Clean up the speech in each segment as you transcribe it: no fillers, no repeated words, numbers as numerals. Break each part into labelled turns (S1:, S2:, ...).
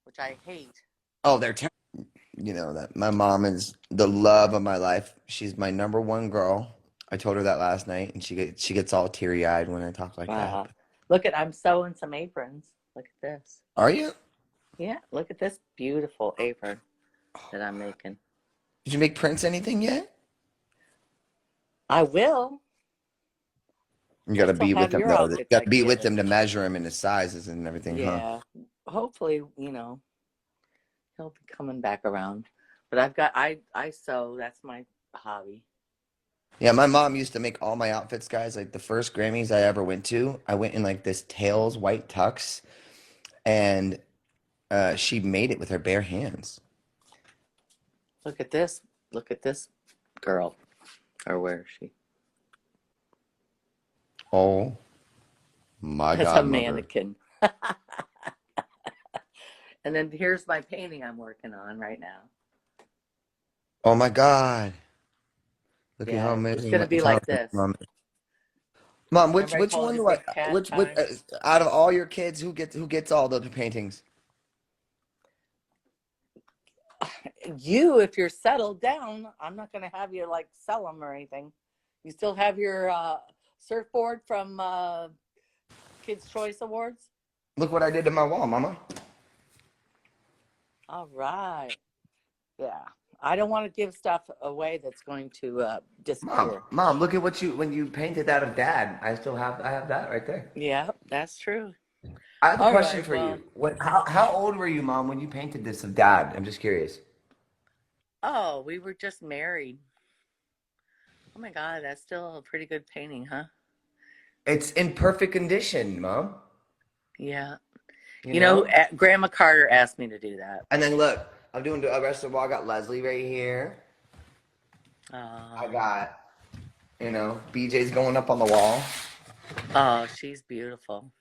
S1: which I hate.
S2: Oh, they're terrible. You know that my mom is the love of my life. She's my number one girl. I told her that last night, and she gets all teary eyed when I talk like that.
S1: Uh, Look at, I'm sewing some aprons. Look at this.
S2: Are you?
S1: Yeah, look at this beautiful apron that I'm making.
S2: Did you make Prince anything yet?
S1: I will.
S2: You
S1: I
S2: got to
S1: still
S2: be with
S1: have
S2: him
S1: your
S2: though. You
S1: outfits
S2: got
S1: I
S2: to be
S1: can
S2: with
S1: get.
S2: him to measure him and his sizes and everything, huh?
S1: Yeah. Hopefully, he'll be coming back around. But I sew. That's my hobby.
S2: Yeah, my mom used to make all my outfits, guys. Like the first Grammys I ever went to, I went in like this tails white tux, and she made it with her bare hands.
S1: Look at this. Look at this girl. Or where is she?
S2: Oh my
S1: That's a
S2: godmother.
S1: mannequin. And then here's my painting I'm working on right now.
S2: Oh my God. Look at how
S1: Yeah, it's
S2: amazing
S1: gonna
S2: and
S1: be like
S2: talented
S1: this.
S2: mom is. Mom,
S1: Remember I
S2: which
S1: told
S2: one
S1: you
S2: do I
S1: big cat
S2: which
S1: time?
S2: out of all your kids who gets all the paintings?
S1: You, if you're settled down, I'm not gonna have you like sell them or anything. You still have your surfboard from Kids Choice Awards?
S2: Look what I did to my wall, Mama.
S1: All right. Yeah. I don't want to give stuff away that's going to disappear.
S2: Mom, look at what you when you painted that of Dad. I have that right there.
S1: Yeah, that's true.
S2: I have a
S1: All
S2: question
S1: right.
S2: for
S1: Well,
S2: you. How old were you, Mom, when you painted this of Dad? I'm just curious.
S1: oh, we were just married. Oh my God, that's still a pretty good painting, huh?
S2: It's in perfect condition, Mom.
S1: Yeah.
S2: You know?
S1: Grandma Carter asked me to do that.
S2: And then look, I'm doing the rest of the wall. I got Leslie right here. I
S1: Uh,
S2: got, BJ's going up on the wall.
S1: oh, she's beautiful.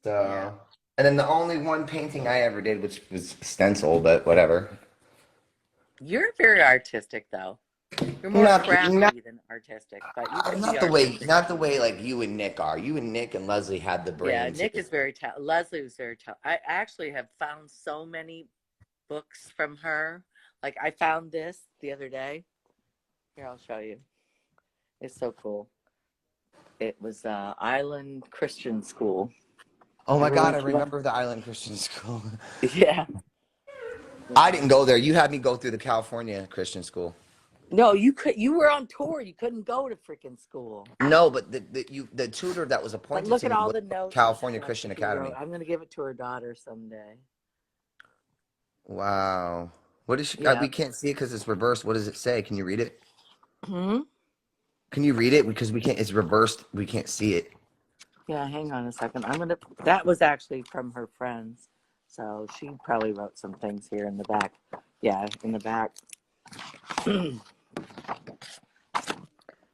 S1: Yeah.
S2: So, and then the only one painting I ever did, which was stencil, but whatever.
S1: You're very artistic, though. You're more
S2: Not
S1: crafty than artistic, but you can be
S2: not
S1: artistic.
S2: the way like you and Nick are. You and Nick and Leslie had the
S1: Yeah,
S2: brains.
S1: Nick is very talented. Leslie was very talented. I actually have found so many books from her. Like I found this the other day. Here, I'll show you. It's so cool. It was Island Christian School.
S2: Oh my
S1: Remember
S2: God,
S1: when
S2: I
S1: she went?
S2: remember the Island Christian School.
S1: Yeah.
S2: I didn't go there. You had me go through the California Christian School.
S1: No, you could. You were on tour. You couldn't go to freaking school.
S2: No, but the tutor that was
S1: But
S2: appointed
S1: look
S2: to
S1: at
S2: me
S1: all
S2: was
S1: the notes and
S2: California
S1: stuff
S2: Christian
S1: she wrote.
S2: Academy.
S1: I'm gonna give it to her daughter someday.
S2: Wow. What is she?
S1: Yeah.
S2: We can't see it because it's reversed. What does it say? Can you read it?
S1: Hmm.
S2: Can you read it? Because we can't. It's reversed. We can't see it.
S1: Yeah. Hang on a second. I'm gonna. That was actually from her friends, so she probably wrote some things here in the back. Yeah, in the back.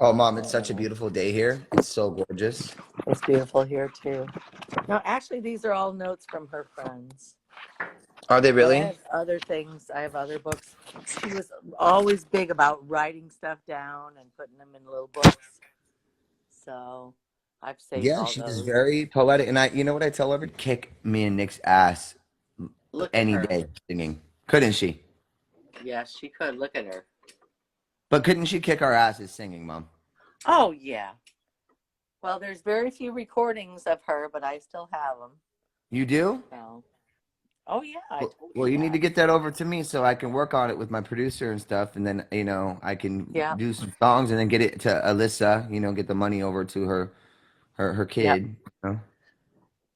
S2: Oh, Mom, it's such a beautiful day here. It's so gorgeous.
S1: It's beautiful here too. No, actually, these are all notes from her friends.
S2: Are they
S1: But I
S2: really?
S1: have other things. I have other books. She was always big about writing stuff down and putting them in little books. So I've saved
S2: Yeah,
S1: all
S2: she is
S1: those.
S2: very poetic. And you know what I tell her? Kick me and Nick's ass
S1: Look at
S2: any
S1: her.
S2: day singing. Couldn't she?
S1: Yes, she could. Look at her.
S2: But couldn't she kick our asses singing, Mom?
S1: Oh, yeah. Well, there's very few recordings of her, but I still have them.
S2: You do?
S1: So. Oh, yeah, I told
S2: Well,
S1: you
S2: you need to
S1: that.
S2: get that over to me so I can work on it with my producer and stuff, and then I can
S1: Yeah,
S2: do some songs and then get it to Alyssa. Get the money over to her
S1: yep.
S2: kid. You know?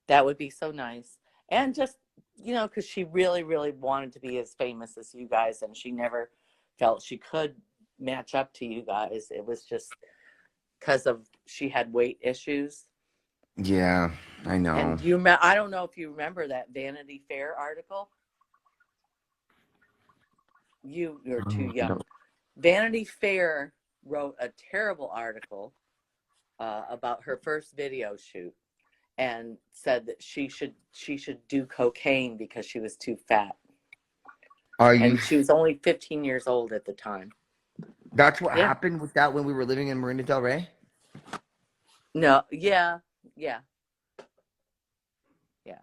S1: That would be so nice. And just, because she really, really wanted to be as famous as you guys, and she never felt she could match up to you guys. It was just because she had weight issues.
S2: Yeah, I know.
S1: And I don't know if you remember that Vanity Fair article. You're too young. Vanity Fair wrote a terrible article about her first video shoot and said that she should do cocaine because she was too fat.
S2: Are you?
S1: And she was only 15 years old at the time.
S2: That's what
S1: Yeah.
S2: happened with that when we were living in Marina Del Rey?
S1: No, yeah. Yeah.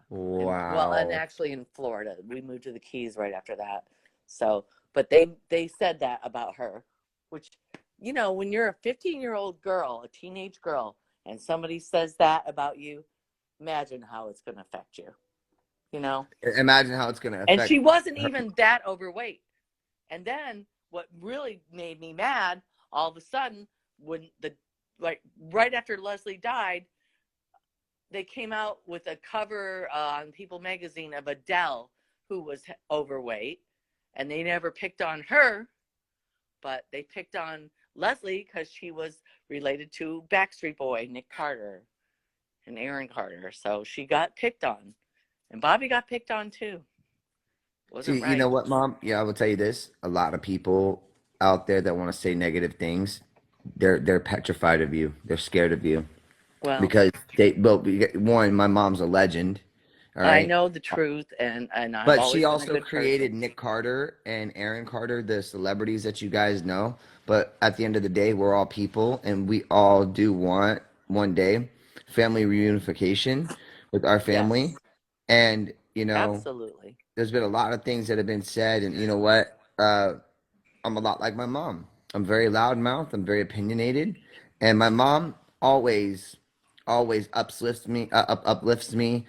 S1: And
S2: Wow.
S1: actually in Florida, we moved to the Keys right after that. So, but they said that about her, which, when you're a 15-year-old girl, a teenage girl, and somebody says that about you, imagine how it's going to affect you, you know?
S2: Imagine how it's going to
S1: And she
S2: affect
S1: wasn't
S2: her.
S1: even that overweight. And then what really made me mad, all of a sudden, when right after Leslie died, they came out with a cover on People magazine of Adele, who was overweight, and they never picked on her, but they picked on Leslie because she was related to Backstreet Boy, Nick Carter, and Aaron Carter. So she got picked on, and Bobby got picked on too. Wasn't
S2: See, you know
S1: right.
S2: what, Mom? Yeah, I will tell you this. A lot of people out there that want to say negative things, they're petrified of you. They're scared of you
S1: Well,
S2: because one, my mom's a legend, all
S1: I
S2: right?
S1: know the truth, and I've
S2: But she
S1: always been a
S2: also
S1: good person.
S2: created Nick Carter and Aaron Carter, the celebrities that you guys know. But at the end of the day, we're all people, and we all do want one day family reunification with our family.
S1: Yes,
S2: And,
S1: absolutely.
S2: there's been a lot of things that have been said, and you know what? I'm a lot like my mom. I'm very loudmouth. I'm very opinionated, and my mom always uplifts me.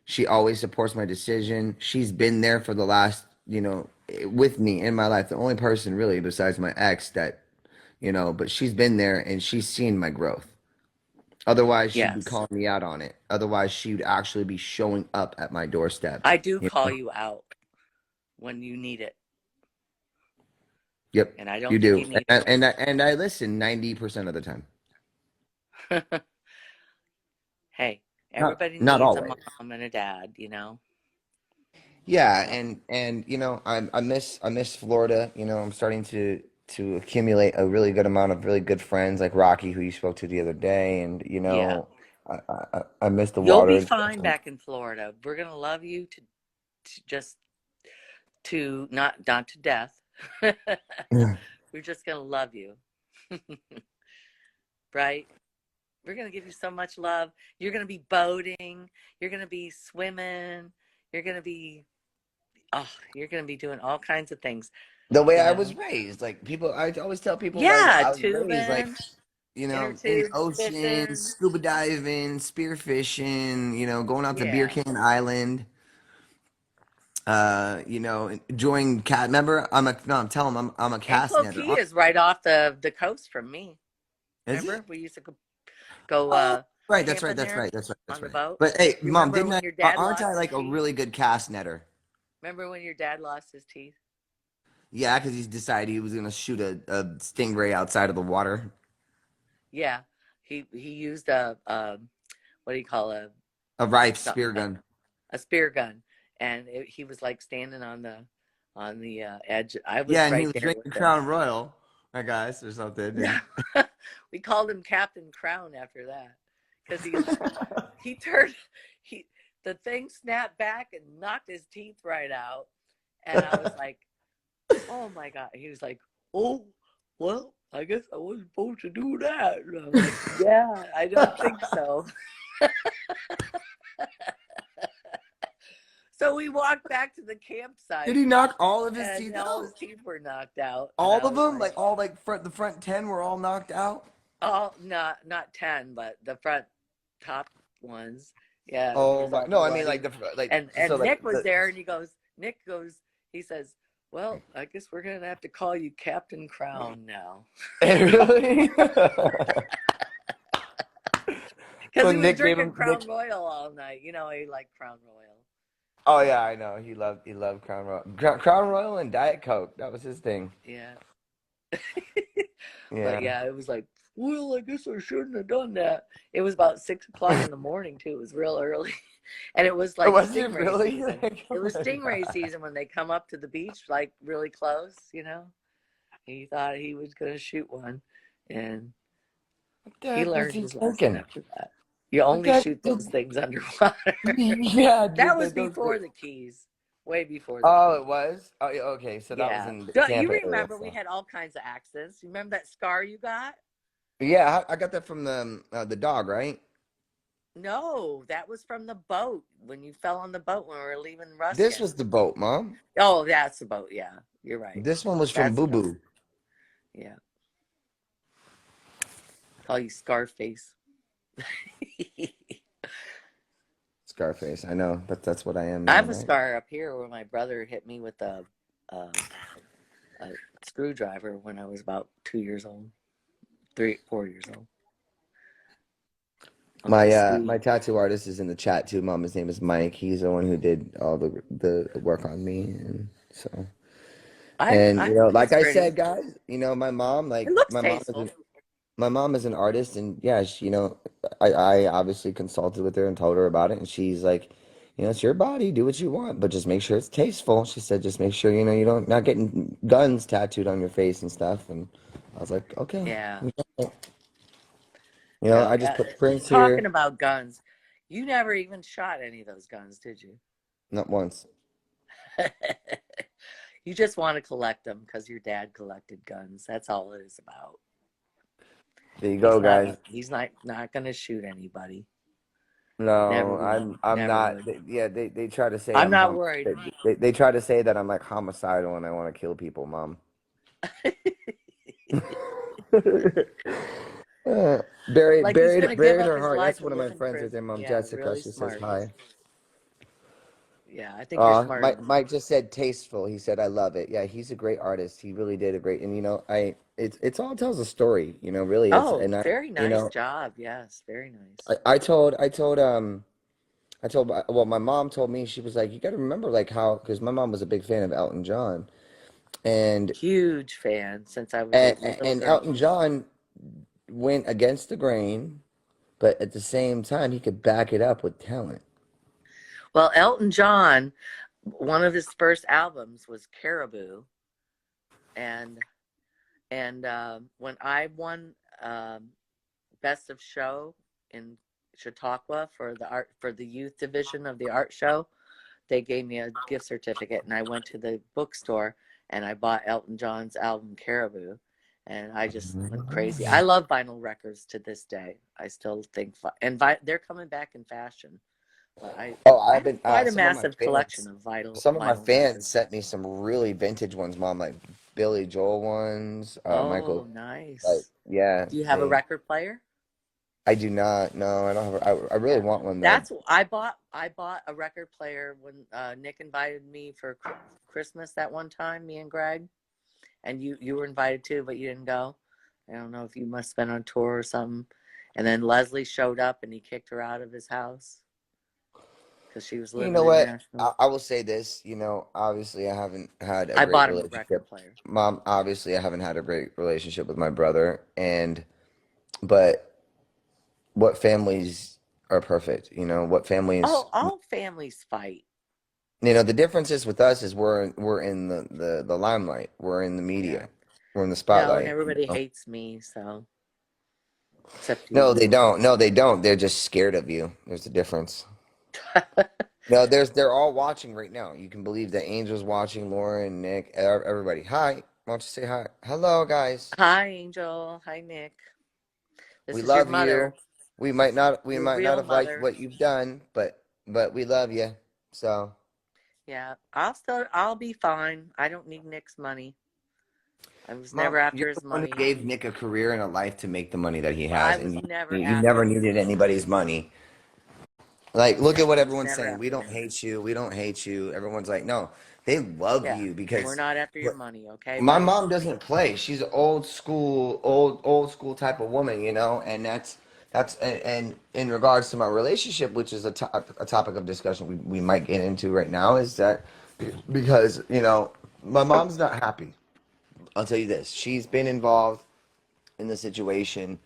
S2: She always supports my decision. She's been there for the last, with me in my life. The only person really besides my ex that, but she's been there and she's seen my growth. Otherwise, she'd be
S1: Yes,
S2: calling me out on it. Otherwise, she'd actually be showing up at my doorstep.
S1: I do
S2: You
S1: call
S2: know?
S1: you out when you need it,
S2: Yep,
S1: and I
S2: you
S1: don't think
S2: do.
S1: you need
S2: And I listen 90% of the time.
S1: it. Hey,
S2: Not
S1: everybody
S2: not
S1: needs a
S2: always.
S1: mom and a dad.
S2: Yeah,
S1: So
S2: and I miss Florida. I'm starting to accumulate a really good amount of really good friends like Rocky, who you spoke to the other day, and
S1: yeah,
S2: I miss the
S1: you'll be
S2: water.
S1: fine back in Florida. We're gonna love you to just to not to death. We're just gonna love you, right? We're gonna give you so much love. You're gonna be boating. You're gonna be swimming. You're gonna be you're gonna be doing all kinds of things.
S2: The way
S1: You
S2: I was
S1: know?
S2: raised, like people, I always tell people like
S1: Yeah,
S2: I was raised like
S1: tubing,
S2: in the
S1: inner tubes,
S2: ocean,
S1: fishing.
S2: scuba diving, spearfishing, going out to Beer
S1: Yeah.
S2: Can Island. Enjoying cat. Remember, I'm telling them I'm a
S1: And
S2: cast netter.
S1: Cloquet is right off the coast from me.
S2: Is it?
S1: Remember, we used to go
S2: Oh, right. That's right.
S1: camping
S2: That's
S1: there
S2: right. That's right. That's
S1: on the
S2: right.
S1: boat.
S2: But hey,
S1: You
S2: mom,
S1: remember
S2: didn't
S1: when
S2: I?
S1: your dad
S2: Aren't I
S1: lost his
S2: like a
S1: teeth?
S2: really good cast netter?
S1: Remember when your dad lost his teeth?
S2: Yeah, because he decided he was gonna shoot a stingray outside of the water.
S1: Yeah, he used a what do you call
S2: A Rife
S1: something
S2: spear
S1: gun,
S2: gun.
S1: a spear gun, and he was like standing on the edge. I
S2: Yeah,
S1: was
S2: and he
S1: right
S2: was
S1: there
S2: drinking
S1: with him.
S2: Crown Royal, I guess, or something. And
S1: We called him Captain Crown after that because he turned he the thing snapped back and knocked his teeth right out, and I was like, oh my god. He was like, oh, well, I guess I wasn't supposed to do that. And I'm like, yeah, I don't think so. So we walked back to the
S2: did
S1: campsite,
S2: he knock all of his
S1: and
S2: teeth
S1: all
S2: out?
S1: his teeth were knocked out, and
S2: All
S1: I
S2: of
S1: was
S2: them,
S1: like,
S2: like all like the front 10 were all knocked out.
S1: oh, not 10, but the front top ones. Yeah, it
S2: Oh
S1: was
S2: my!
S1: all
S2: No, I mean like
S1: bloody.
S2: the like so
S1: And
S2: like
S1: Nick was there, and Nick goes, he says, well, I guess we're gonna have to call you Captain Crown now.
S2: really.
S1: Because
S2: So
S1: he was
S2: Nick gave
S1: drinking
S2: him Nick.
S1: Crown Royal all night. He liked Crown Royal.
S2: Oh yeah, I know. He loved Crown Royal, Crown Royal and Diet Coke. That was his thing.
S1: Yeah. But
S2: Yeah.
S1: yeah, it was like, well, I guess I shouldn't have done that. It was about 6 o'clock in the morning too. It was real early. And it was like
S2: Was it
S1: stingray
S2: really?
S1: season.
S2: Like,
S1: It
S2: oh
S1: was
S2: my
S1: stingray
S2: God.
S1: season when they come up to the beach like really close. He thought he was gonna shoot one, and
S2: What the
S1: he
S2: heck was
S1: learned
S2: he
S1: his lesson
S2: thinking?
S1: after that. You
S2: What the
S1: only
S2: heck
S1: shoot
S2: did,
S1: those things underwater.
S2: yeah,
S1: That
S2: dude,
S1: was
S2: those
S1: before the Keys. Way before the
S2: oh,
S1: Keys.
S2: it was? Oh, yeah, okay. So that was
S1: Yeah.
S2: in the
S1: Don't you
S2: Tampa area.
S1: remember we
S2: So.
S1: had all kinds of accidents? You remember that scar you got?
S2: Yeah, I got that from the dog, right?
S1: No, that was from the boat when you fell on the boat when we were leaving
S2: This
S1: Ruskin.
S2: was the boat, Mom.
S1: Oh, that's the boat. Yeah, you're right.
S2: This one was from
S1: That's
S2: Boo
S1: enough.
S2: Boo.
S1: Yeah, call you Scarface.
S2: Scarface. I know, but that's what I am
S1: I
S2: now,
S1: have a
S2: right?
S1: scar up here where my brother hit me with a, a screwdriver when I was about 2 years old, 4 years old. Uncle
S2: My
S1: Steve.
S2: tattoo artist is in the chat too, Mom. His name is Mike. He's the one who did all the work on me, and so. And
S1: I
S2: you know,
S1: think
S2: like
S1: it's
S2: I
S1: pretty.
S2: said, guys, you know,
S1: It looks tasteful.
S2: my mom is an artist, and yeah, she, you know, I obviously consulted with her and told her about it, and she's like, you know, it's your body, do what you want, but just make sure it's tasteful. She said, just make sure you know you don't not getting guns tattooed on your face and stuff. And I was like, okay,
S1: Yeah.
S2: you know,
S1: Oh,
S2: I just put Prince
S1: talking
S2: here,
S1: about guns, you never even shot any of those guns, did you?
S2: not once.
S1: You just want to collect them because your dad collected guns. That's all it is about.
S2: There you go, guys.
S1: He's not going to shoot anybody. Never
S2: No,
S1: would.
S2: I'm
S1: Never
S2: not.
S1: would.
S2: Yeah, they try to say
S1: I'm not worried.
S2: they try to say that I'm like homicidal and I want to kill people, Mom.
S1: Like he's going to give
S2: Buried
S1: up
S2: her
S1: his
S2: heart.
S1: life
S2: That's
S1: and
S2: one of
S1: live
S2: my
S1: in
S2: friends right there,
S1: prison.
S2: Mom
S1: Yeah,
S2: Jessica.
S1: really
S2: She says
S1: smart.
S2: hi.
S1: Yeah, I think you're smarter than him.
S2: Mike just said tasteful. He said I love it. Yeah, he's a great artist. He really did a great. And you know, it's all tells a story. You know, really. It's
S1: Oh,
S2: and I
S1: very
S2: you
S1: nice
S2: know
S1: job. Yes, very nice.
S2: I told well my mom told me she was like you got to remember like how because my mom was a big fan of Elton John and
S1: Huge fan since I was a little
S2: and
S1: girl.
S2: Elton John went against the grain, but at the same time he could back it up with talent.
S1: Well, Elton John, one of his first albums was Caribou, and when I won Best of Show in Chautauqua for the youth division of the art show, they gave me a gift certificate, and I went to the bookstore and I bought Elton John's album Caribou, and I just went crazy. I love vinyl records to this day. I still think, they're coming back in fashion. But
S2: Oh,
S1: I
S2: I've
S1: have
S2: been
S1: quite a massive collection of
S2: some of my
S1: vinyl
S2: fans
S1: records.
S2: sent me some really vintage ones, Mom, like Billy Joel ones, Michael.
S1: Oh,
S2: Like,
S1: nice.
S2: yeah,
S1: Do you have a
S2: they.
S1: record player?
S2: I do not. No, I don't have. I really
S1: Yeah,
S2: want one though.
S1: that's I bought a record player when Nick invited me for Christmas that one time, me and Greg, and you were invited too, but you didn't go. I don't know if you must have been on tour or something. And then Leslie showed up and he kicked her out of his house because she was
S2: You
S1: living
S2: know
S1: in
S2: what?
S1: Nashville.
S2: I will say this. You know, obviously, I haven't had a
S1: I
S2: great
S1: bought him a record
S2: relationship.
S1: player.
S2: Mom, obviously, I haven't had a great relationship with my brother, and but what families are perfect? You know, what families?
S1: Oh, all families fight.
S2: You know, the difference is with us is we're in the limelight. We're in the
S1: Yeah.
S2: media. We're in the
S1: No, and
S2: spotlight. You
S1: everybody
S2: know?
S1: hates me, so except
S2: No,
S1: you.
S2: they don't. No, they don't. They're just scared of you. There's a difference. No, they're all watching right now. You can believe that Angel's watching, Lauren, Nick, everybody. Hi. Why don't you say hi? Hello, guys.
S1: Hi, Angel. Hi, Nick. This
S2: We
S1: is your
S2: love
S1: mother,
S2: you. We
S1: your
S2: might not
S1: real
S2: have liked
S1: mother.
S2: what you've done, but we love you. So,
S1: Yeah, I'll be fine. I don't need Nick's money. I was
S2: Mom,
S1: never
S2: you're
S1: after
S2: the
S1: his
S2: one who
S1: money.
S2: gave Nick a career and a life to make the money that he
S1: I
S2: has, and
S1: was never
S2: you
S1: after
S2: never
S1: his
S2: needed
S1: money.
S2: anybody's money. Like, look at what
S1: I was
S2: everyone's
S1: never
S2: saying. We
S1: after
S2: don't
S1: his money.
S2: hate you. We don't hate you. Everyone's like, no, they love
S1: Yeah,
S2: you
S1: we're
S2: because
S1: not after your money, okay,
S2: my
S1: buddy?
S2: mom doesn't play. She's old school type of woman, you know, and and in regards to my relationship, which is a topic of discussion we might get into right now, is that because you know my mom's not happy. I'll tell you this: she's been involved in the situation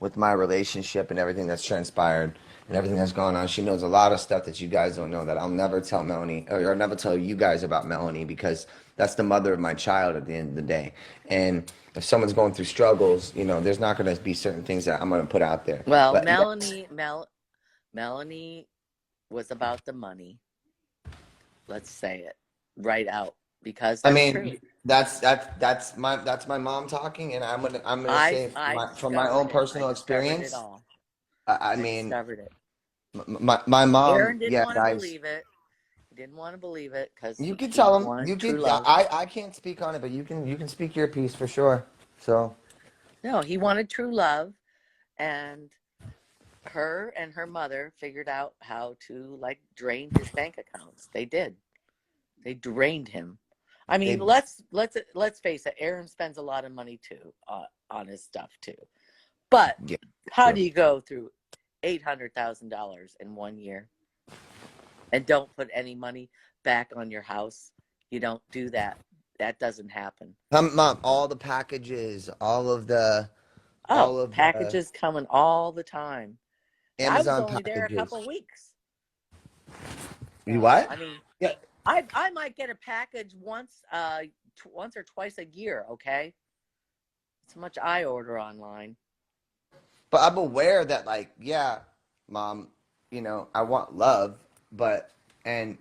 S2: with my relationship and everything that's transpired and everything that's gone on. She knows a lot of stuff that you guys don't know that I'll never tell Melanie or never tell you guys about Melanie because that's the mother of my child at the end of the day. And if someone's going through struggles, you know, there's not going to be certain things that I'm going to put out there.
S1: Well,
S2: But yes,
S1: Melanie was about the money. Let's say it right out because
S2: I
S1: that's true.
S2: mean, that's my mom talking, and I'm gonna say
S1: I
S2: from my own
S1: discovered it. I
S2: personal
S1: discovered it
S2: experience.
S1: all.
S2: I
S1: I
S2: mean,
S1: discovered it.
S2: My mom,
S1: Aaron didn't
S2: yeah,
S1: want to
S2: guys.
S1: believe it. He didn't want to believe it because
S2: You can
S1: he
S2: tell him.
S1: wanted
S2: You
S1: true
S2: can.
S1: love.
S2: I can't speak on it, but you can speak your piece for sure. So
S1: No, he wanted true love, and her and her mother figured out how to like drain his bank accounts. They did. They drained him. I mean,
S2: they
S1: let's face it. Aaron spends a lot of money too on his stuff too. But
S2: yeah.
S1: how
S2: True.
S1: do you go through $800,000 in 1 year and don't put any money back on your house? You don't do that. That doesn't happen.
S2: Mom, all the packages,
S1: Oh,
S2: all of the
S1: packages coming all the time. And I was
S2: Amazon
S1: only there a couple
S2: packages.
S1: of weeks.
S2: You
S1: So,
S2: what?
S1: I mean,
S2: Yeah.
S1: I might get a package once or twice a year, okay? It's how much I order online.
S2: But I'm aware that, like, yeah, mom, I want love, but and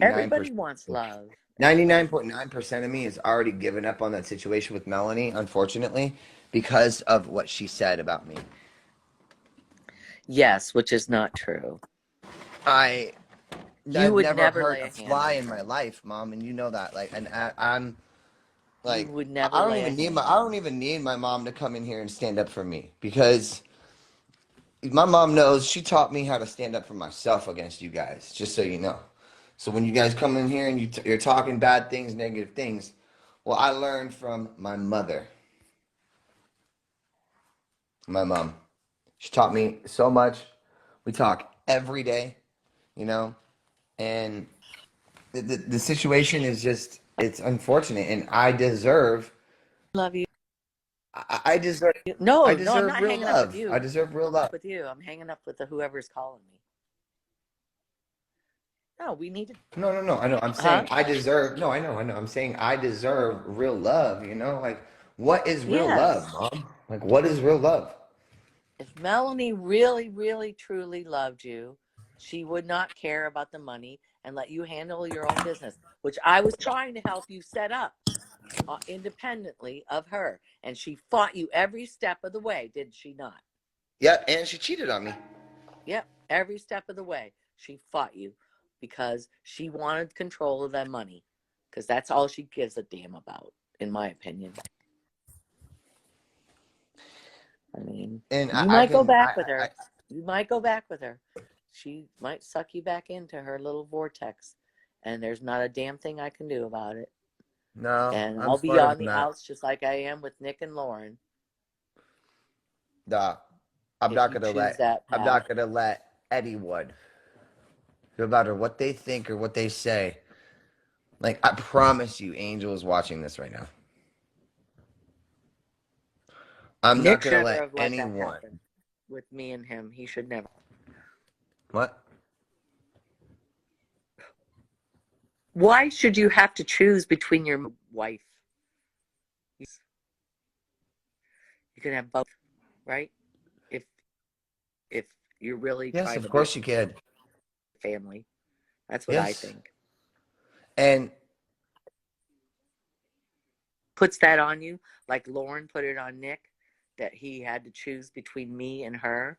S1: Everybody
S2: 99.9%,
S1: wants love. Everybody wants.
S2: 99.9% of me has already given up on that situation with Melanie, unfortunately, because of what she said about me.
S1: Yes, which is not true.
S2: I
S1: You
S2: I've
S1: would
S2: never
S1: never
S2: hurt
S1: lay
S2: a
S1: a hand
S2: fly
S1: on
S2: in my
S1: her.
S2: life, mom, and you know that. Like, and I'm
S1: You
S2: like,
S1: would
S2: I
S1: never
S2: don't
S1: lay a
S2: even need
S1: hand
S2: I
S1: on
S2: don't
S1: her.
S2: even need my mom to come in here and stand up for me because my mom knows she taught me how to stand up for myself against you guys. Just so you know. So when you guys come in here and you're talking bad things, negative things, well, I learned from my mother, my mom. She taught me so much. We talk every day, you know, and the situation is just it's unfortunate, and
S1: Love you.
S2: I deserve I
S1: No, no, I'm
S2: deserve
S1: not
S2: real
S1: hanging up with
S2: love. I
S1: you.
S2: deserve real love.
S1: With you, I'm hanging up with whoever's calling me. No, we need to.
S2: No, no, no. I know. I'm
S1: Huh?
S2: saying I deserve. No, I know. I know. I'm saying I deserve real love. Like, what is real love,
S1: Yes.
S2: mom? Like, what is real love?
S1: If Melanie really, really, truly loved you, she would not care about the money and let you handle your own business, which I was trying to help you set up independently of her. And she fought you every step of the way, did she not?
S2: Yeah, and she cheated on me.
S1: Yep, every step of the way. She fought you because she wanted control of that money, because that's all she gives a damn about, in my opinion. I mean,
S2: And
S1: you
S2: I
S1: might go
S2: can.
S1: back with her. You might go back with her. She might suck you back into her little vortex, and there's not a damn thing I can do about it.
S2: No,
S1: And
S2: I'm
S1: I'll be
S2: smarter
S1: on
S2: than
S1: the
S2: that.
S1: outs just like I am with Nick and Lauren
S2: Nah, I'm
S1: if
S2: not
S1: you
S2: gonna
S1: choose
S2: let.
S1: that
S2: I'm
S1: path.
S2: not gonna let anyone, no matter what they think or what they say. Like, I promise you, Angel is watching this right now. I'm not
S1: Nick
S2: gonna
S1: should never
S2: let
S1: have let that
S2: anyone.
S1: happen with me and him. He should never.
S2: What?
S1: Why should you have to choose between your wife? You can have both, right? If if you're really
S2: Yes,
S1: trying
S2: of
S1: to be
S2: course you can.
S1: family, that's what I
S2: Yes,
S1: think.
S2: and
S1: Puts that on you, like Lauren put it on Nick, that he had to choose between me and her,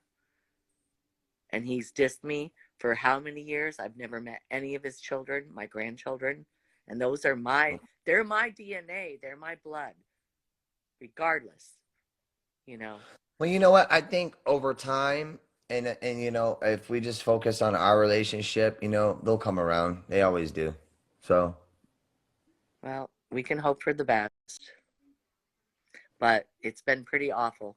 S1: and he's dissed me for how many years? I've never met any of his children, my grandchildren, and those are they're my DNA, they're my blood, regardless, you know.
S2: well, you know what? I think over time, and if we just focus on our relationship, they'll come around. They always do. So,
S1: Well, we can hope for the best, but it's been pretty awful,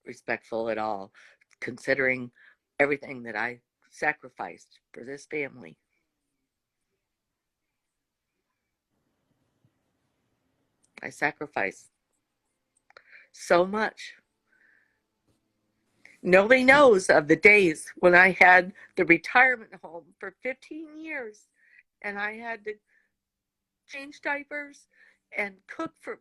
S1: respectful at all, considering everything that I sacrificed for this family. I sacrificed so much. Nobody knows of the days when I had the retirement home for 15 years and I had to change diapers and cook for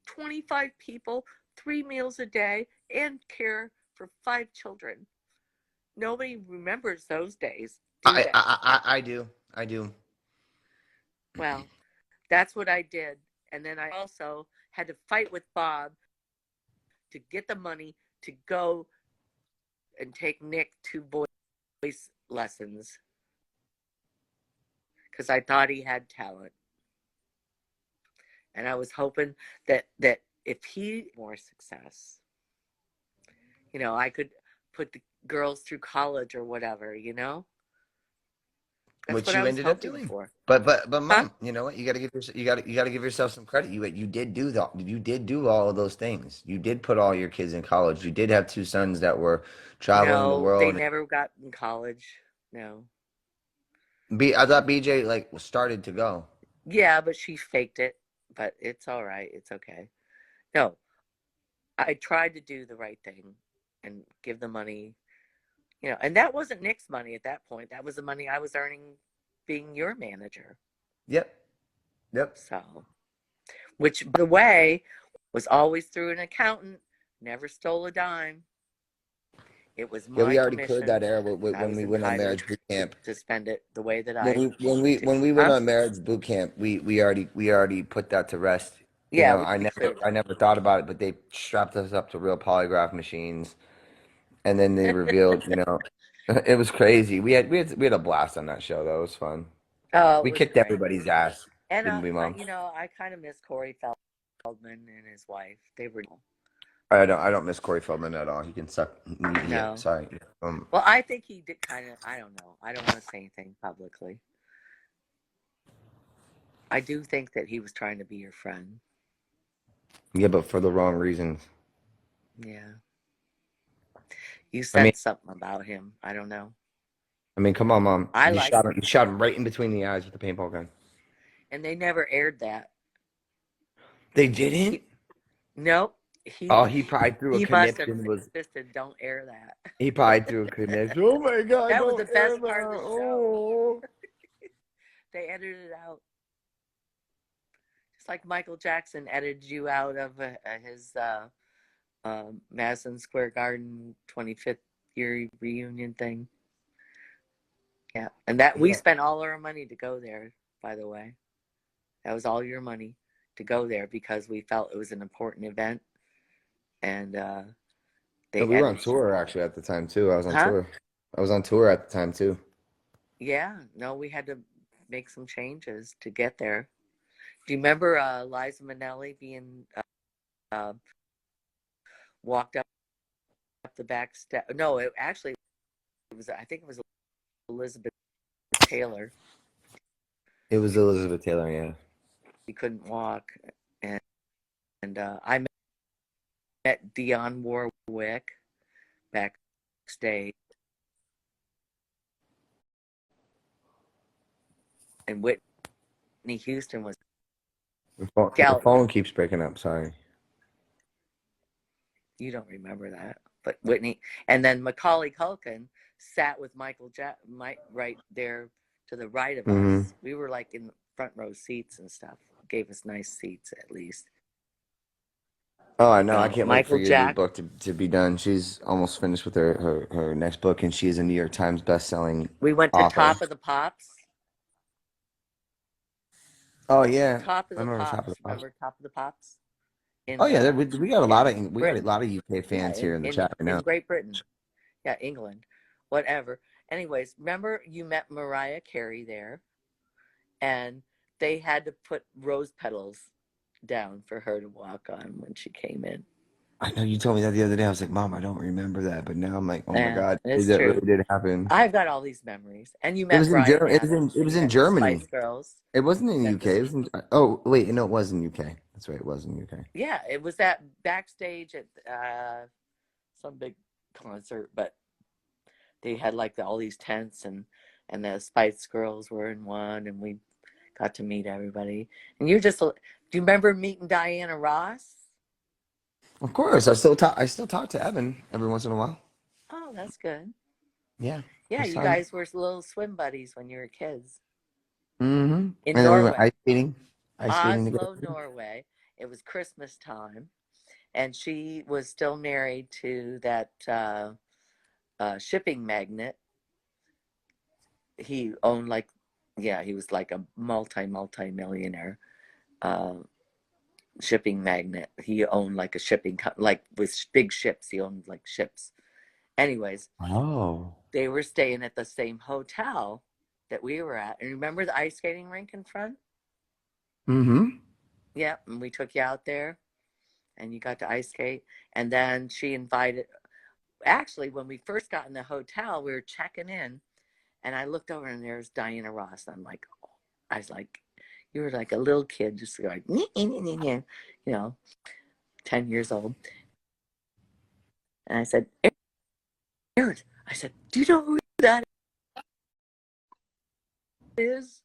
S1: 25 people, 3 meals a day, and care for 5 children. Nobody remembers those days, do
S2: I,
S1: they?
S2: I, I, I do. I do.
S1: Well, that's what I did. And then I also had to fight with Bob to get the money to go and take Nick to voice lessons because I thought he had talent. And I was hoping that if he more success, I could put the girls through college or whatever, That's
S2: Which
S1: what I
S2: you
S1: was
S2: ended up
S1: hoping
S2: doing.
S1: for.
S2: But
S1: Huh?
S2: mom, you know what? You gotta give yourself some credit. You did do all of those things. You did put all your kids in college. You did have two sons that were traveling the
S1: No, they
S2: world.
S1: never got in college. No.
S2: I thought BJ like started to go.
S1: Yeah, but she faked it. But it's all right. It's okay. No, I tried to do the right thing and give the money, and that wasn't Nick's money at that point. That was the money I was earning being your manager.
S2: Yep. Yep.
S1: So, which, by the way, was always through an accountant, never stole a dime. It was
S2: Yeah,
S1: my
S2: we already cleared that
S1: commission.
S2: era
S1: I
S2: when
S1: was
S2: we went on
S1: entitled
S2: marriage boot camp.
S1: to spend it the way that
S2: When
S1: I
S2: we
S1: wanted to.
S2: when we went
S1: Huh?
S2: on marriage boot camp, we already put that to rest.
S1: Yeah,
S2: I
S1: we cleared
S2: never thought about it, but they strapped us up to real polygraph machines, and then they revealed, it was crazy. We had a blast on that show. That was fun.
S1: Oh, it
S2: We
S1: was
S2: kicked
S1: great.
S2: everybody's ass,
S1: And
S2: didn't we, Mom?
S1: I kind of miss Corey Feldman and his wife. They were
S2: I don't miss Corey Feldman at all. He can suck media.
S1: no.
S2: Sorry.
S1: Well, I think he did kind of. I don't know. I don't want to say anything publicly. I do think that he was trying to be your friend.
S2: Yeah, but for the wrong reasons.
S1: Yeah. You
S2: I mean,
S1: said something about him. I don't know.
S2: come on, Mom.
S1: I
S2: You
S1: like
S2: shot him.
S1: him.
S2: You shot him right in between the eyes with a paintball gun.
S1: And they never aired that.
S2: They didn't.
S1: Nope.
S2: Oh, he probably threw a
S1: He must have
S2: conniption.
S1: insisted, don't air that.
S2: He probably threw a conniption. Oh my God!
S1: That was the
S2: Don't air
S1: best part of the
S2: that.
S1: show.
S2: Oh.
S1: They edited it out. Just like Michael Jackson edited you out of his Madison Square Garden 25th year reunion thing. Yeah. And that we
S2: Yeah.
S1: spent all our money to go there, by the way. That was all your money to go there because we felt it was an important event. And
S2: No, we were on tour actually at the time too. I was on tour. I was on tour at the time too.
S1: Yeah. No, we had to make some changes to get there. Do you remember Liza Minnelli being walked up the back step? No, it was. I think it was Elizabeth Taylor.
S2: It was Elizabeth Taylor, yeah.
S1: She couldn't walk, and I met Dionne Warwick backstage, and Whitney Houston was.
S2: The phone keeps breaking up. Sorry.
S1: You don't remember that, but Whitney, and then Macaulay Culkin sat with Mike right there to the right of us. We were like in front row seats and stuff. Gave us nice seats at least.
S2: Oh, I know. I can't wait for
S1: Michael
S2: your
S1: Jack-
S2: new book to be done. She's almost finished with her next book, and she is a New York Times best-selling
S1: We went to
S2: author.
S1: Top of the Pops.
S2: Oh yeah,
S1: Top of the
S2: I
S1: Pops.
S2: Top of the Pops.
S1: Remember Top of the Pops?
S2: Oh yeah, we got a lot of UK fans here in the chat right now.
S1: In Great Britain, yeah, England, whatever. Anyways, remember you met Mariah Carey there, and they had to put rose petals down for her to walk on when she came in.
S2: I know you told me that the other day. I was like, Mom, I don't remember that, but now I'm like, oh my God,
S1: it's
S2: that
S1: true.
S2: really did happen.
S1: I've got all these memories, and you met
S2: It was in Germany.
S1: Spice Girls.
S2: It wasn't in the UK. It was in, oh wait, no, it was in UK. That's right, it was in UK.
S1: Yeah, it was that backstage at some big concert, but they had like all these tents, and the Spice Girls were in one, and we got to meet everybody. And do you remember meeting Diana Ross?
S2: Of course, I still talk to Evan every once in a while.
S1: Oh, that's good.
S2: Yeah.
S1: Yeah, you guys were little swim buddies when you were kids.
S2: Mm-hmm.
S1: In
S2: and
S1: Norway.
S2: We went ice skating
S1: Oslo, Norway. It was Christmas time, and she was still married to that shipping magnate. He owned he was like a multi-millionaire. shipping magnate. He owned like a shipping like with big ships. He owned like ships. Anyways,
S2: Oh.
S1: they were staying at the same hotel that we were at. And remember the ice skating rink in front?
S2: Mm-hmm.
S1: Yeah, and we took you out there and you got to ice skate. And then she invited, actually, when we first got in the hotel, we were checking in and I looked over and there's Diana Ross. I'm like, oh. I was like, you were like a little kid, just like, you know, 10 years old. And I said, Aaron, I said, do you know who that is?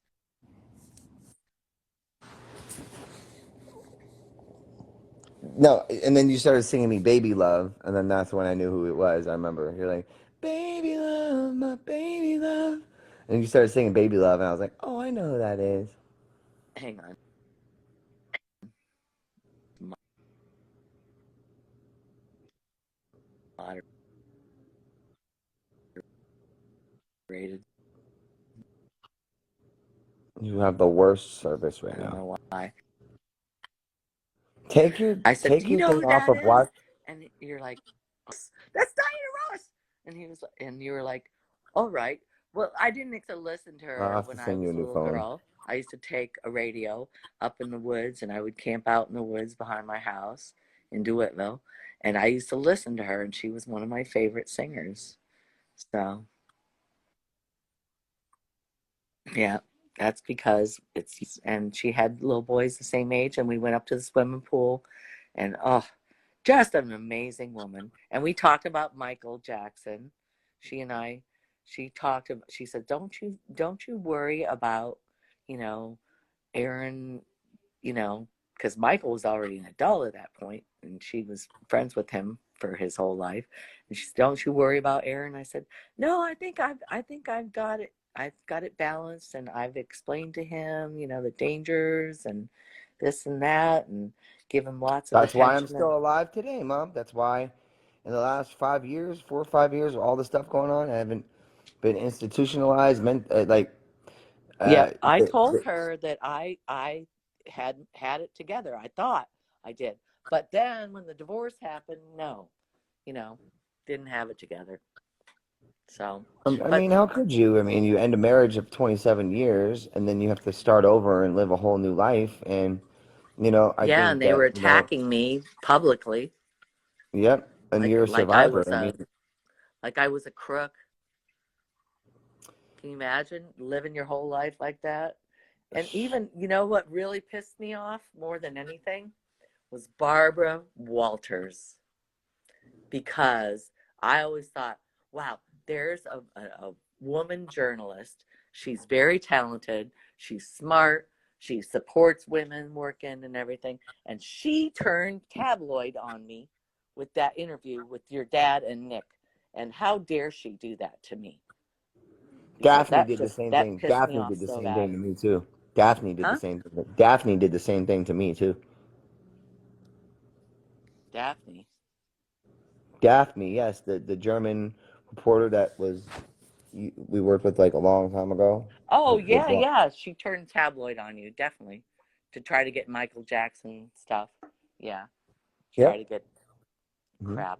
S2: No, and then you started singing me "Baby Love," and then that's when I knew who it was. I remember you're like, "Baby love, my baby love," and you started singing "Baby Love," and I was like, "Oh, I know who that is."
S1: Hang on. Moderated.
S2: You have the worst service
S1: I
S2: right
S1: don't
S2: now.
S1: know why.
S2: Take your
S1: I said,
S2: take
S1: do you
S2: your
S1: know
S2: thing
S1: who
S2: off
S1: that
S2: of
S1: is?
S2: watch.
S1: And you're like, that's Diana Ross. And he was, and you were like, all right. Well, I didn't get to listen to
S2: I'll
S1: her
S2: have to
S1: when I
S2: send you
S1: was
S2: a
S1: a
S2: new
S1: little
S2: phone.
S1: girl. I used to take a radio up in the woods and I would camp out in the woods behind my house in DeWittville. And I used to listen to her and she was one of my favorite singers. So, yeah, that's because and she had little boys the same age and we went up to the swimming pool and oh, just an amazing woman. And we talked about Michael Jackson. She and I, she talked about, she said, don't you worry about, you know, Aaron, because Michael was already an adult at that point and she was friends with him for his whole life. And she said, don't you worry about Aaron. I said, no, I think I've got it. I've got it balanced and I've explained to him, the dangers and this and that and give him lots of
S2: That's why I'm
S1: attention. And
S2: still alive today, Mom. That's why in the last 5 years, 4 or 5 years, all the stuff going on, I haven't been institutionalized. Uh,
S1: yep, I
S2: the,
S1: told
S2: the,
S1: her that I hadn't had it together. I thought I did. But then when the divorce happened, no, you know, didn't have it together. So,
S2: I
S1: but
S2: mean, how could you? I mean, you end a marriage of 27 years, and then you have to start over and live a whole new life. And I
S1: yeah,
S2: think
S1: and they were
S2: that
S1: attacking me publicly,
S2: yep, and
S1: like
S2: you're a
S1: like I
S2: survivor.
S1: was
S2: I
S1: a
S2: mean,
S1: like I was a crook. Can you imagine living your whole life like that? And even, what really pissed me off more than anything was Barbara Walters, because I always thought, wow, there's a woman journalist. She's very talented. She's smart. She supports women working and everything. And she turned tabloid on me with that interview with your dad and Nick. And how dare she do that to me? Because
S2: Daphne did the same
S1: that
S2: thing.
S1: pissed me
S2: Daphne
S1: off
S2: did the
S1: so
S2: same thing
S1: bad.
S2: to me too. Daphne did the
S1: Huh?
S2: same thing. Daphne did the same thing to me too.
S1: Daphne.
S2: Daphne, yes, the German reporter that we worked with like a long time ago.
S1: Oh, yeah, yeah. She turned tabloid on you, definitely, to try to get Michael Jackson stuff. Yeah. Try to
S2: Yep.
S1: get
S2: Hmm.
S1: crap.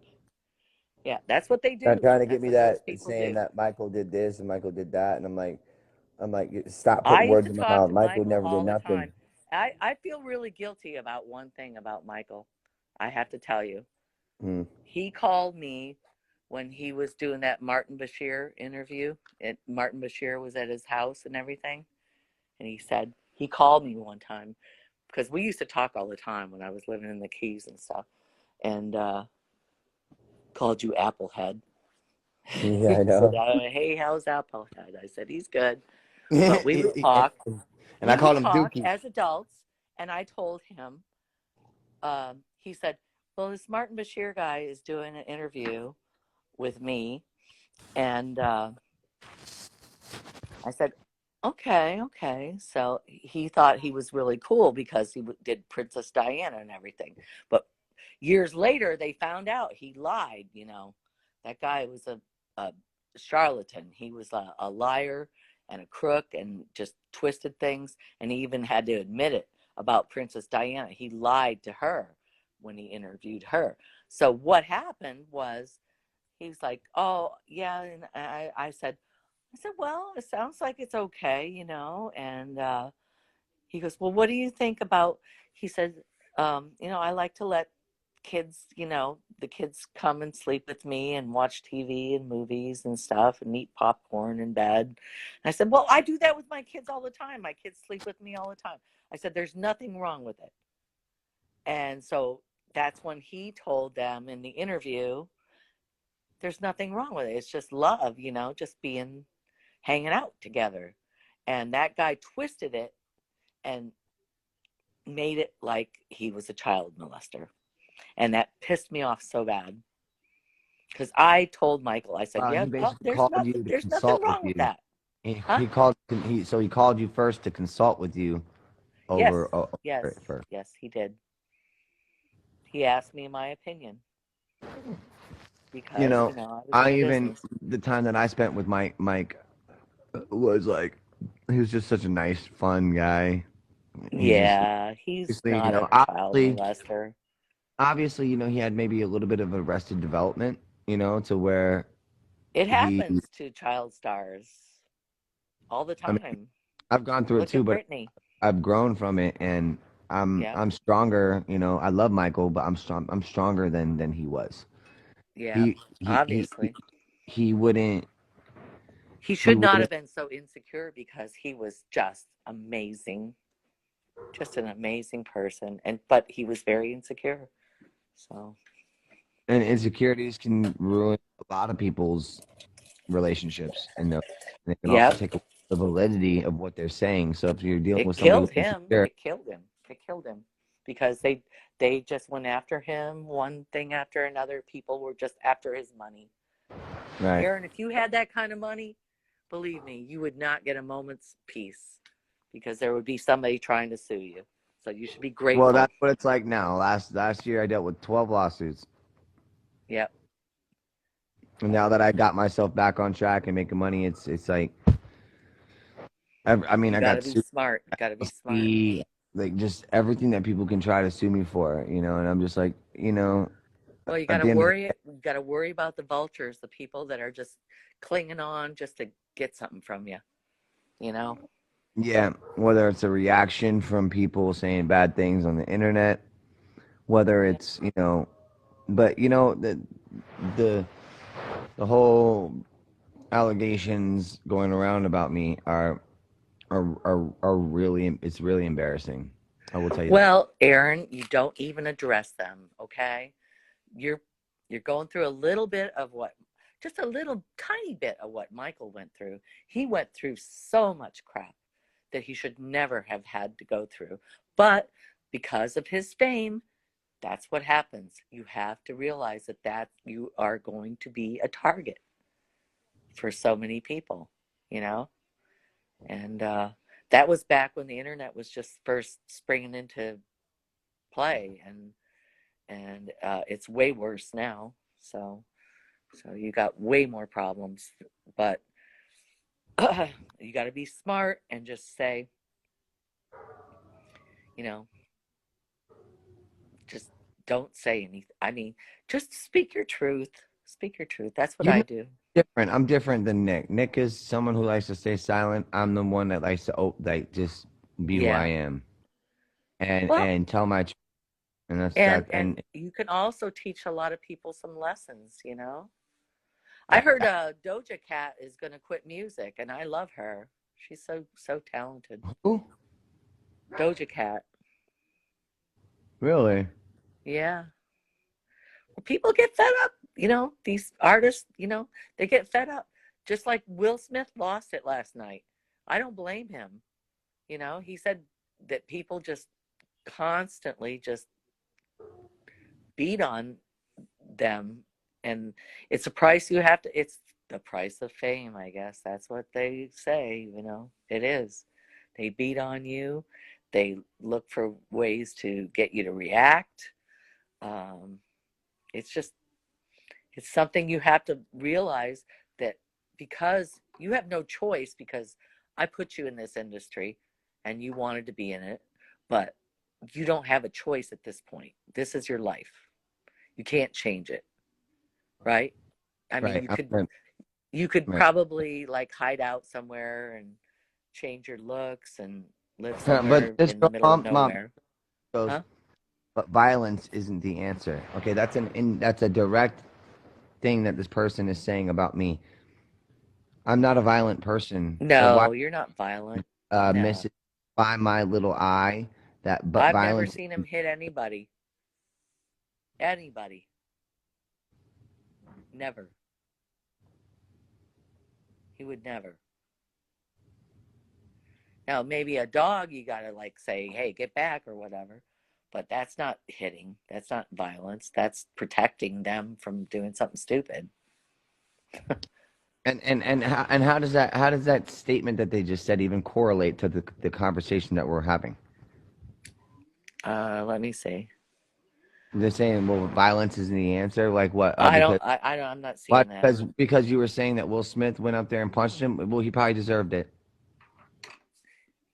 S1: Yeah, that's what they
S2: Not
S1: do.
S2: trying to get
S1: That's
S2: me
S1: what those
S2: that
S1: people
S2: saying
S1: do.
S2: that Michael did this and Michael did that, and I'm like, stop
S1: I
S2: putting
S1: used
S2: words
S1: to
S2: in my
S1: talk
S2: mouth.
S1: to
S2: Michael
S1: Michael
S2: never did
S1: all the
S2: nothing.
S1: time. I feel really guilty about one thing about Michael. I have to tell you.
S2: Hmm.
S1: He called me when he was doing that Martin Bashir interview. Martin Bashir was at his house and everything. And he called me one time because we used to talk all the time when I was living in the Keys and stuff. And called you Applehead.
S2: Yeah,
S1: He
S2: I
S1: said,
S2: know.
S1: hey, how's Applehead? I said, he's good. But we would talk.
S2: And I
S1: We would
S2: called him
S1: talk
S2: Dookie.
S1: as adults. And I told him, he said, well, this Martin Bashir guy is doing an interview with me. And I said, okay, okay. So he thought he was really cool because he did Princess Diana and everything. But years later, they found out he lied. That guy was a charlatan. He was a liar and a crook and just twisted things. And he even had to admit it. about Princess Diana. He lied to her when he interviewed her. So what happened was he was like, "Oh yeah," and I said, "Well, it sounds like it's okay, you know." And he goes, "Well, what do you think about?" He said, "You know, I like to let kids, you know, the kids come and sleep with me and watch TV and movies and stuff and eat popcorn in bed." And I said, "Well, I do that with my kids all the time. My kids sleep with me all the time." I said, "There's nothing wrong with it." And so that's when he told them in the interview, there's nothing wrong with it. It's just love, you know, just being hanging out together. And that guy twisted it and made it like he was a child molester. And that pissed me off so bad. Because I told Michael, I said,
S2: He
S1: "Yeah, well,
S2: basically called you to
S1: there's nothing
S2: consult with
S1: wrong with
S2: you.
S1: that." Huh?
S2: He called you first to consult with you
S1: Yes,
S2: over
S1: yes,
S2: it first.
S1: yes, he did. He asked me my opinion
S2: You
S1: because,
S2: know,
S1: you know, I was in
S2: I
S1: the
S2: even
S1: business.
S2: the time that I spent with Mike was like he was just such a nice, fun guy. He just
S1: Yeah, he's
S2: obviously,
S1: not a child
S2: obviously,
S1: molester.
S2: obviously, he had maybe a little bit of arrested development, to where
S1: It
S2: he,
S1: happens to child stars all the
S2: I mean,
S1: time.
S2: I've gone through it
S1: Look
S2: too,
S1: at
S2: but
S1: Brittany.
S2: I've grown from it, and
S1: Yeah,
S2: I'm stronger. I love Michael, but I'm stronger than he was.
S1: yeah,
S2: He he he he,
S1: obviously.
S2: he wouldn't
S1: He
S2: he
S1: should not
S2: wouldn't
S1: have been so insecure because he was just amazing. Just an amazing person. But he was very insecure. So,
S2: and insecurities can ruin a lot of people's relationships, and they can also
S1: yep,
S2: take away the validity of what they're saying. So if you're dealing
S1: it
S2: with somebody
S1: killed
S2: who's
S1: him.
S2: insecure,
S1: It killed him. It killed him because they just went after him, one thing after another. People were just after his money.
S2: right?
S1: Aaron, if you had that kind of money, believe me, you would not get a moment's peace because there would be somebody trying to sue you. So you should be
S2: Well,
S1: grateful.
S2: that's what it's like now. Last year, I dealt with 12 lawsuits,
S1: Yep.
S2: and now that I got myself back on track and making money, it's like I mean,
S1: You
S2: I
S1: got
S2: got
S1: to be
S2: sued,
S1: smart. You got to be smart.
S2: LLC, like just everything that people can try to sue me for, and I'm just like,
S1: Well, you got
S2: at
S1: to
S2: the end of the
S1: worry. You got to worry about the vultures, the people that are just clinging on just to get something from you. You know.
S2: yeah, whether it's a reaction from people saying bad things on the internet, whether
S1: Yeah.
S2: it's but the the whole allegations going around about me are really, it's really embarrassing. I will tell you that.
S1: Well, Aaron, you don't even address them. Okay. You're you're going through a little bit of what, just a little tiny bit of what Michael went through. He went through so much crap that he should never have had to go through. But because of his fame, that's what happens. You have to realize that you are going to be a target for so many people, you know? And that was back when the internet was just first springing into play, and it's way worse now. So you got way more problems, but you got to be smart and just say, you know, just don't say anything. I mean, just speak your truth. Speak your truth. That's what
S2: You
S1: I
S2: know,
S1: do.
S2: different. I'm different than Nick. Nick is someone who likes to stay silent. I'm the one that likes to like just be who I
S1: Yeah.
S2: am and
S1: Well,
S2: and tell my truth. And that's
S1: and
S2: that.
S1: and
S2: And
S1: you can also teach a lot of people some lessons, you know. I
S2: I,
S1: heard Doja Cat is going to quit music, and I love her. She's so talented.
S2: who?
S1: Doja Cat.
S2: Really?
S1: Yeah. Well, people get fed up, you know. These artists, you know, they get fed up. Just like Will Smith lost it last night. I don't blame him. You know, he said that people just constantly just beat on them, and it's a price you have to, it's the price of fame, I guess. That's what they say, you know. It is. They beat on you. They look for ways to get you to react. Um, it's just, it's something you have to realize that because you have no choice, because I put you in this industry and you wanted to be in it, but you don't have a choice at this point. This is your life. You can't change it, right? I mean,
S2: Right.
S1: you could
S2: Right.
S1: probably like hide out somewhere and change your looks and live
S2: But
S1: somewhere
S2: this
S1: in the middle of
S2: mom
S1: nowhere.
S2: goes,
S1: Huh?
S2: but violence isn't the answer. Okay, that's a direct thing that this person is saying about me. I'm not a violent person. So why
S1: No, you're not violent. No.
S2: misses by my little eye that but
S1: I've never
S2: violence.
S1: seen him hit anybody. Anybody. Never. He would never. Now, maybe a dog, you got to like say, hey, get back or whatever. But that's not hitting. That's not violence. That's protecting them from doing something stupid.
S2: And how does that statement that they just said even correlate to the conversation that we're having?
S1: Let me see.
S2: They're saying, well, violence isn't the answer. Like what? Because
S1: I'm not
S2: what?
S1: seeing that.
S2: Because you were saying that Will Smith went up there and punched him. Well, he probably deserved it.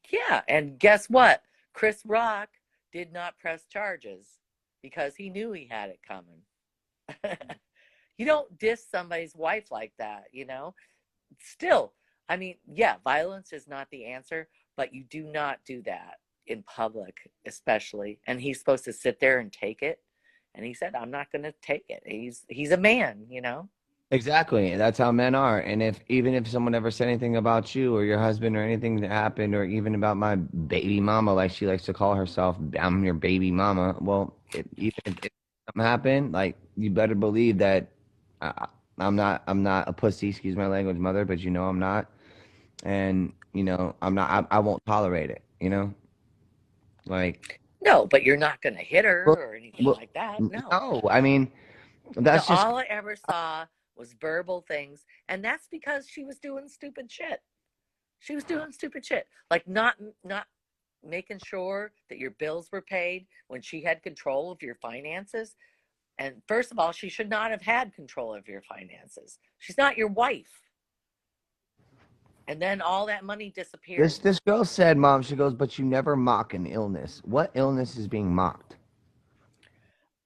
S1: Yeah. And guess what? Chris Rock did not press charges because he knew he had it coming. You don't diss somebody's wife like that, you know? Still, I mean, yeah, violence is not the answer, but you do not do that in public, especially. And he's supposed to sit there and take it. And he said, I'm not going to take it. He's a man, you know?
S2: Exactly. That's how men are. And even if someone ever said anything about you or your husband or anything that happened, or even about my baby mama, like she likes to call herself, I'm your baby mama. Well, even if something happened, like you better believe that I'm not a pussy, excuse my language, mother, but I'm not. And I'm not. I won't tolerate it. Like,
S1: No, but you're not going to hit her
S2: well,
S1: or anything
S2: well,
S1: like that. No.
S2: no. I mean,
S1: No,
S2: that's just
S1: all I ever saw was verbal things. And that's because she was doing stupid shit. She was doing stupid shit. Like not making sure that your bills were paid when she had control of your finances. And first of all, she should not have had control of your finances. She's not your wife. And then all that money disappeared.
S2: this girl said, Mom, she goes, but you never mock an illness. What illness is being mocked?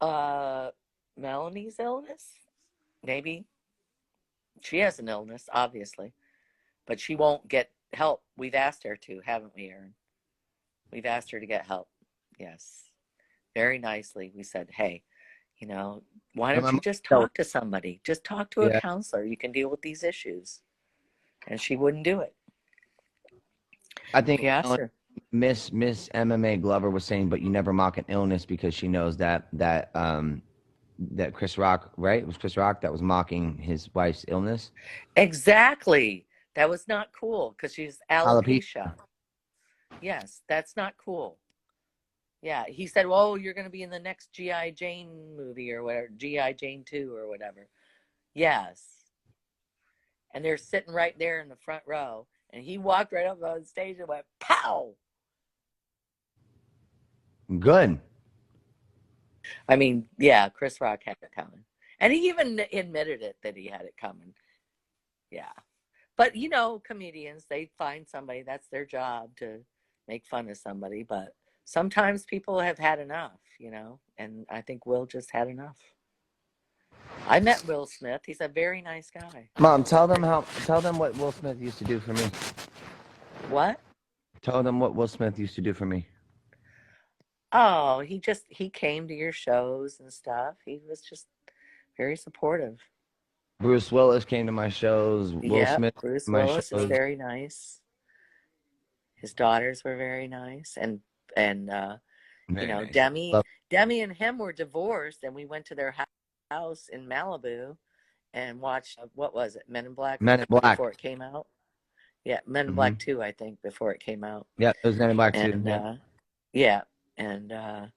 S1: Uh, Melanie's illness? Maybe. She has an illness, obviously, but she won't get help. We've asked her to, haven't we, Aaron? We've asked her to get help. Yes. Very nicely. We said, hey, why
S2: And my
S1: don't you
S2: mom
S1: just
S2: told-
S1: talk to somebody? Just talk to a
S2: yeah,
S1: counselor. You can deal with these issues. And she wouldn't do it.
S2: I think
S1: We asked her.
S2: Miss MMA Glover was saying, but you never mock an illness because she knows that Chris Rock, right? It was Chris Rock that was mocking his wife's illness.
S1: Exactly. That was not cool because she's
S2: Alopecia.
S1: alopecia. Yes, that's not cool. Yeah, he said, "Well, you're going to be in the next GI Jane movie or whatever, GI Jane 2 or whatever." Yes. And they're sitting right there in the front row, and he walked right up on stage and went, "Pow!"
S2: Good.
S1: I mean, yeah, Chris Rock had it coming. And he even admitted it that he had it coming. Yeah. But comedians, they find somebody, that's their job to make fun of somebody, but sometimes people have had enough, and I think Will just had enough. I met Will Smith. He's a very nice guy.
S2: Mom, tell them what Will Smith used to do for me.
S1: What?
S2: Tell them what Will Smith used to do for me.
S1: Oh, he came to your shows and stuff. He was just very supportive.
S2: Bruce Willis came to my shows. Will
S1: Yeah,
S2: Smith came
S1: Bruce
S2: to my
S1: Willis is
S2: shows.
S1: very nice. His daughters were very nice, and
S2: Very nice.
S1: Demi and him were divorced, and we went to their house in Malibu and watched what was it, Men in Black?
S2: Men in Black.
S1: Before it came out. Yeah, Men in
S2: Mhm.
S1: Black 2, I think, before it came out.
S2: Yeah, it was Men in Black too.
S1: And
S2: Yeah.
S1: yeah, and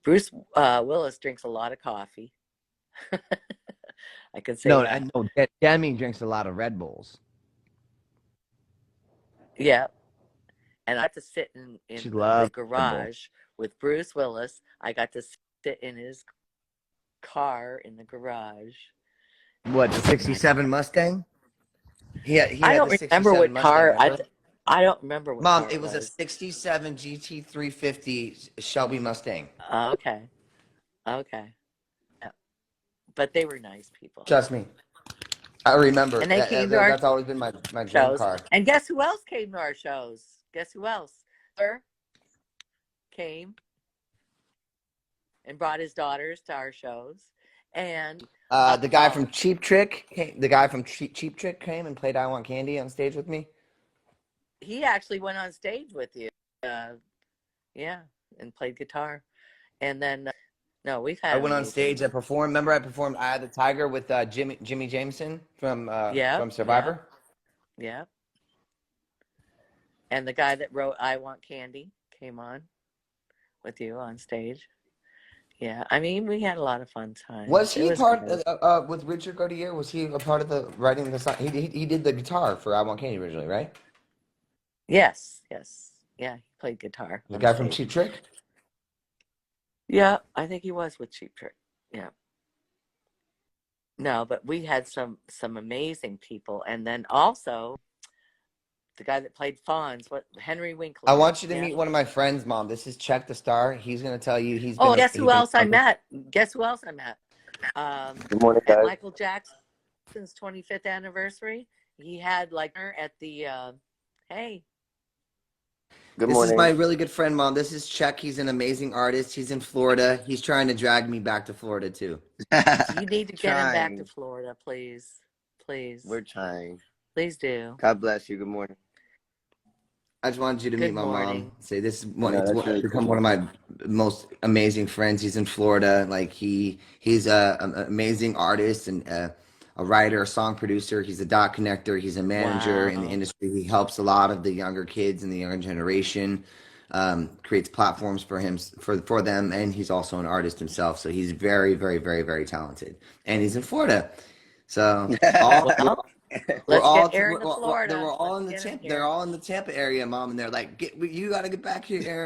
S1: Bruce Willis drinks a lot of coffee. I could say
S2: No,
S1: that.
S2: no. Demi drinks a lot of Red Bulls.
S1: Yeah. And I got to sit in
S2: She
S1: the
S2: loves Red
S1: garage with Bruce Willis. I got to sit in his car in the garage.
S2: What, the '67 Mustang? He
S1: I
S2: had
S1: don't
S2: the
S1: remember
S2: 67
S1: what
S2: Mustang,
S1: car.
S2: remember?
S1: I don't remember what
S2: Mom,
S1: car
S2: it
S1: it
S2: was a
S1: was.
S2: 67 GT350 Shelby Mustang.
S1: Okay. Okay. Yeah. But they were nice people.
S2: Trust me. I remember
S1: And they came to our
S2: that's always been my dream
S1: shows.
S2: car.
S1: And guess who else came to our shows? Guess who else? Sir came and brought his daughters to our shows. And
S2: The guy from Cheap Trick Cheap Trick came and played I Want Candy on stage with me.
S1: he actually went on stage with you. Yeah, and played guitar. And then, no, we've had.
S2: I went on stage. I performed. Remember, I performed "Eye of the Tiger" with Jimmy Jameson from Survivor.
S1: Yeah. And the guy that wrote "I Want Candy" came on with you on stage. Yeah, I mean, we had a lot of fun times.
S2: Was he part
S1: good.
S2: with Richard Gaudier? Was he a part of the writing the song? He did the guitar for "I Want Candy" originally, right?
S1: Yes. Yeah, he played guitar.
S2: The
S1: on
S2: guy from
S1: stage.
S2: Cheap Trick.
S1: Yeah, I think he was with Cheap Trick. Yeah. No, but we had some amazing people, and then also the guy that played Fonz, Henry Winkler.
S2: I want you to meet one of my friends, Mom. This is Check the Star. He's going to tell you he's.
S1: Oh, guess who else I met? Guess who else I met?
S3: Good morning, guys.
S1: At Michael Jackson's 25th anniversary, he had like her at the. Hey.
S3: Good
S2: This
S3: morning.
S2: is my really good friend, Mom. This is Check. He's an amazing artist. He's in Florida. He's trying to drag me back to Florida too.
S1: You need to get him back to Florida, please. Please.
S3: We're trying.
S1: Please do.
S3: God bless you. Good morning.
S2: I just wanted you to meet my
S1: morning.
S2: mom. Say this is one.
S3: No,
S2: It's
S3: that's really
S2: become
S3: cool.
S2: one of my most amazing friends. He's in Florida. Like he's an amazing artist and a writer, a song producer. He's a dot connector. He's a manager in the
S1: Wow.
S2: industry. He helps a lot of the younger kids and the younger generation. Creates platforms for him for them, and he's also an artist himself. So he's very, very, very, very talented, and he's in Florida. So
S1: Well, let's get Aaron to Florida.
S2: We're all
S1: Let's
S2: in the
S1: get him
S2: Tampa.
S1: here.
S2: They're all in the Tampa area, Mom, and they're like, "You got to get back here, Aaron."